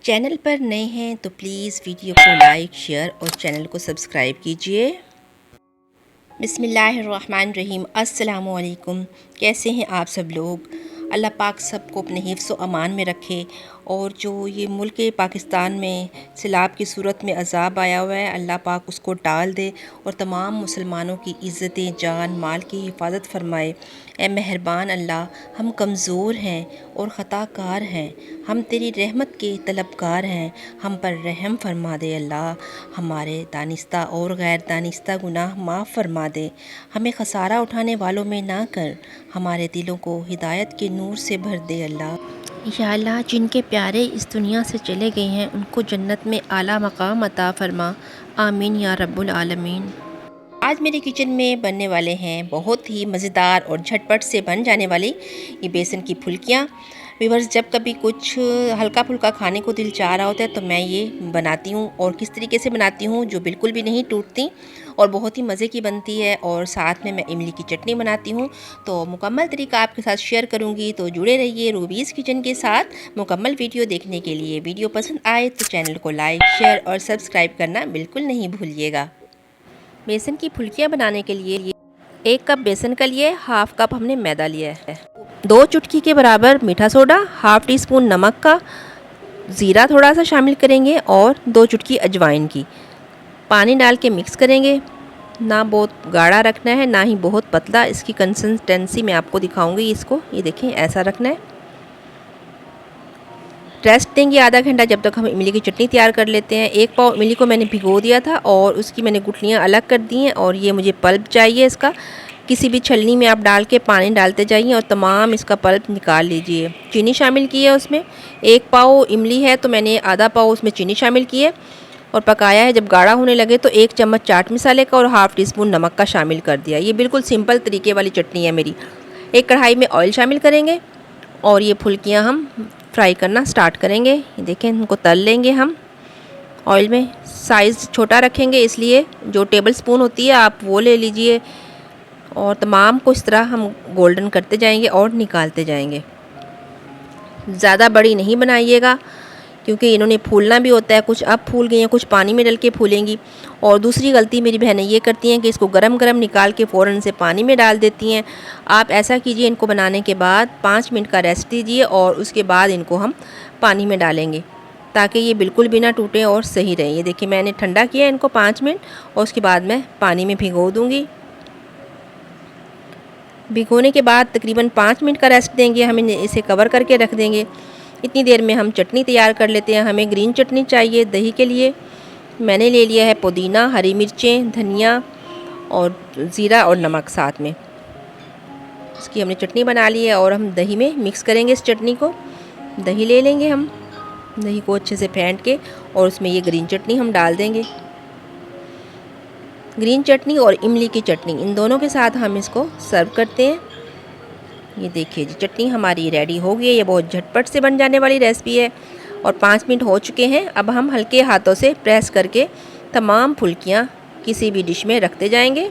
Channel पर नए हैं तो प्लीज़ वीडियो को लाइक शेयर और चैनल को सब्सक्राइब कीजिए। बिस्मिल्लाहिर्रहमानिर्रहीम। अस्सलामु अलैकुम। कैसे हैं आप सब लोग? अल्लाह पाक सबको अपने हिफ्ज़ व अमान में रखे। और जो ये मुल्क पाकिस्तान में सैलाब की सूरत में अज़ाब आया हुआ है, अल्लाह पाक उसको टाल दे और तमाम मुसलमानों की इज़्ज़तें जान माल की हिफाजत फरमाए। ए मेहरबान अल्लाह, हम कमज़ोर हैं और ख़ताकार हैं, हम तेरी रहमत के तलबगार हैं, हम पर रहम फरमा दे अल्लाह। हमारे दानिस्ता और गैर दानिस्ता गुनाह माफ़ फरमा दे। हमें खसारा उठाने वालों में ना कर, हमारे दिलों को हिदायत के नूर से भर दे अल्लाह। या अल्लाह, जिनके प्यारे इस दुनिया से चले गए हैं उनको जन्नत में आला मकाम अता फरमा। आमीन या रब्बुल आलमीन। आज मेरे किचन में बनने वाले हैं बहुत ही मज़ेदार और झटपट से बन जाने वाली ये बेसन की फुल्कियाँ। व्यूअर्स, जब कभी कुछ हल्का फुल्का खाने को दिल चाह रहा होता है तो मैं ये बनाती हूँ, और किस तरीके से बनाती हूँ, जो बिल्कुल भी नहीं टूटती और बहुत ही मज़े की बनती है। और साथ में मैं इमली की चटनी बनाती हूँ, तो मुकम्मल तरीका आपके साथ शेयर करूँगी। तो जुड़े रहिए रूबीज़ किचन के साथ मुकम्मल वीडियो देखने के लिए। वीडियो पसंद आए तो चैनल को लाइक शेयर और सब्सक्राइब करना बिल्कुल नहीं भूलिएगा। बेसन की फुल्कियाँ बनाने के लिए 1 कप बेसन का लिए, हाफ़ कप हमने मैदा लिया है, 2 चुटकी के बराबर मीठा सोडा, हाफ़ टी स्पून नमक का, ज़ीरा थोड़ा सा शामिल करेंगे और 2 चुटकी अजवाइन की। पानी डाल के मिक्स करेंगे। ना बहुत गाढ़ा रखना है ना ही बहुत पतला। इसकी कंसिस्टेंसी मैं आपको दिखाऊंगी। इसको ये देखें, ऐसा रखना है। रेस्ट देंगे आधा घंटा, जब तक हम इमली की चटनी तैयार कर लेते हैं। 1 पाव इमली को मैंने भिगो दिया था और उसकी मैंने गुठलियाँ अलग कर दी हैं। और ये मुझे पल्प चाहिए इसका। किसी भी छलनी में आप डाल के पानी डालते जाइए और तमाम इसका पल्प निकाल लीजिए। चीनी शामिल की है उसमें। 1 पाव इमली है तो मैंने आधा पाव उसमें चीनी शामिल की है और पकाया है। जब गाढ़ा होने लगे तो 1 चम्मच चाट मसाले का और हाफ़ टी स्पून नमक का शामिल कर दिया। ये बिल्कुल सिंपल तरीके वाली चटनी है मेरी। एक कढ़ाई में ऑयल शामिल करेंगे और ये फुल्कियाँ हम फ्राई करना स्टार्ट करेंगे। ये देखें, इनको तल लेंगे हम ऑयल में। साइज़ छोटा रखेंगे, इसलिए जो टेबल स्पून होती है आप वो ले लीजिए। और तमाम को इस तरह हम गोल्डन करते जाएंगे और निकालते जाएंगे। ज़्यादा बड़ी नहीं बनाइएगा क्योंकि इन्होंने फूलना भी होता है। कुछ अब फूल गई हैं, कुछ पानी में डल के फूलेंगी। और दूसरी गलती मेरी बहनें ये करती हैं कि इसको गरम गरम निकाल के फ़ौरन से पानी में डाल देती हैं। आप ऐसा कीजिए, इनको बनाने के बाद 5 मिनट का रेस्ट दीजिए और उसके बाद इनको हम पानी में डालेंगे ताकि ये बिल्कुल भी ना टूटें और सही रहें। ये देखिए, मैंने ठंडा किया इनको 5 मिनट और उसके बाद मैं पानी में भिगो दूँगी। भिगोने के बाद तकरीबन 5 मिनट का रेस्ट देंगे। हम इसे कवर करके रख देंगे। इतनी देर में हम चटनी तैयार कर लेते हैं। हमें ग्रीन चटनी चाहिए दही के लिए। मैंने ले लिया है पुदीना, हरी मिर्चें, धनिया और ज़ीरा और नमक साथ में। इसकी हमने चटनी बना ली है और हम दही में मिक्स करेंगे इस चटनी को। दही ले लेंगे हम, दही को अच्छे से फेंट के और उसमें ये ग्रीन चटनी हम डाल देंगे। ग्रीन चटनी और इमली की चटनी, इन दोनों के साथ हम इसको सर्व करते हैं। ये देखिए जी, चटनी हमारी रेडी हो गई है। ये बहुत झटपट से बन जाने वाली रेसिपी है और 5 मिनट हो चुके हैं। अब हम हल्के हाथों से प्रेस करके तमाम फुल्कियाँ किसी भी डिश में रखते जाएंगे।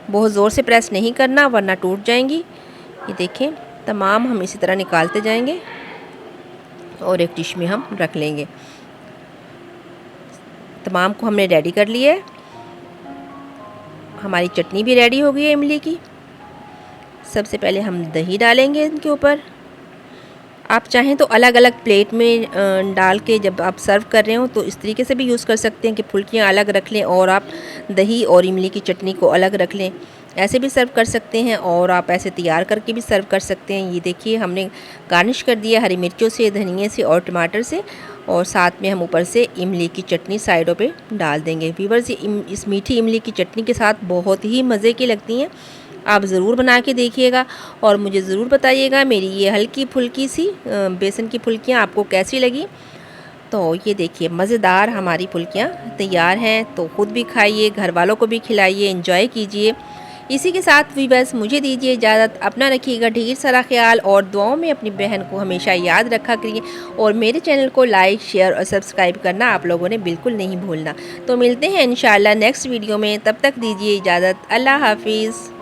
बहुत ज़ोर से प्रेस नहीं करना वरना टूट जाएंगी। ये देखें, तमाम हम इसी तरह निकालते जाएंगे और एक डिश में हम रख लेंगे। तमाम को हमने रेडी कर लिया है। हमारी चटनी भी रेडी हो गई है इमली की। सबसे पहले हम दही डालेंगे इनके ऊपर। आप चाहें तो अलग अलग प्लेट में डाल के जब आप सर्व कर रहे हो तो इस तरीके से भी यूज़ कर सकते हैं कि फुल्कियाँ अलग रख लें और आप दही और इमली की चटनी को अलग रख लें। ऐसे भी सर्व कर सकते हैं और आप ऐसे तैयार करके भी सर्व कर सकते हैं। ये देखिए, हमने गार्निश कर दिया हरी मिर्चों से, धनिया से और टमाटर से, और साथ में हम ऊपर से इमली की चटनी साइडों पे डाल देंगे। व्यूअर्स, इस मीठी इमली की चटनी के साथ बहुत ही मज़े की लगती हैं। आप ज़रूर बना के देखिएगा और मुझे ज़रूर बताइएगा मेरी ये हल्की फुल्की सी बेसन की फुल्कियाँ आपको कैसी लगी। तो ये देखिए, मज़ेदार हमारी फुल्कियाँ तैयार हैं। तो ख़ुद भी खाइए, घर वालों को भी खिलाइए, एंजॉय कीजिए। इसी के साथ भी बस मुझे दीजिए इजाज़त। अपना रखिएगा ढेर सारा ख्याल और दुआओं में अपनी बहन को हमेशा याद रखा करिए। और मेरे चैनल को लाइक शेयर और सब्सक्राइब करना आप लोगों ने बिल्कुल नहीं भूलना। तो मिलते हैं इंशाअल्लाह नेक्स्ट वीडियो में। तब तक दीजिए इजाज़त। अल्लाह हाफिज़।